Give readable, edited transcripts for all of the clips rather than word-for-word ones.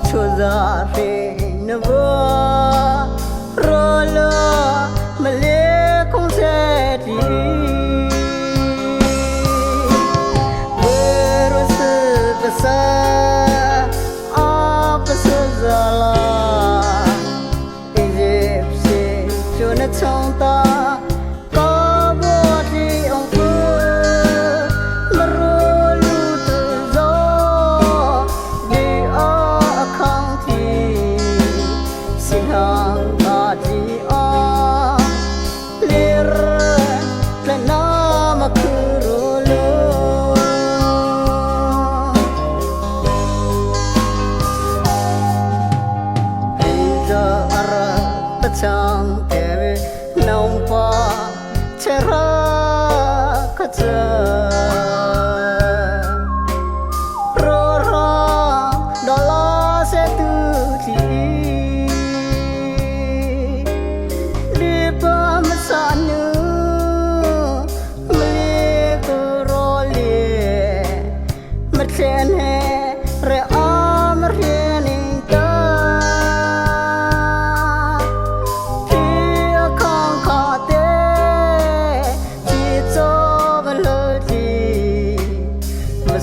choza re nvo rolo male konseti wero se pesa apasazala Egyptian chona chonta Chang tere nampa chera kacha rora dala se tu ti lipa masanu mele ko role matene re amre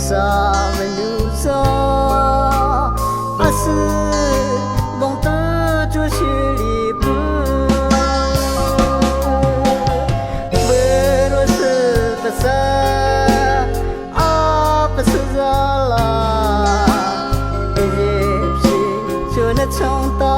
sa menusa asu bong tu chu shili pu bero se pasa apa sezala Egyptian chona chonta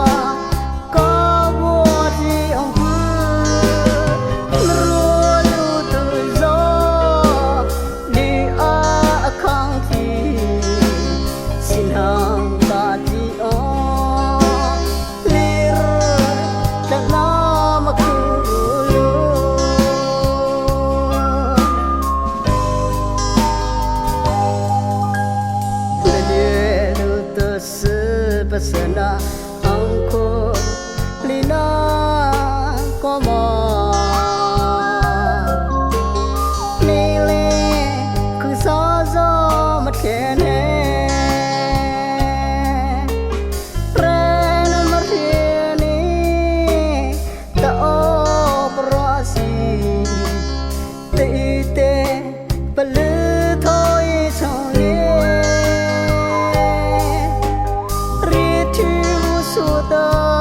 Pasana angko lina koma nile kusaza matene rena marheni ta operasi te palu thoi chole the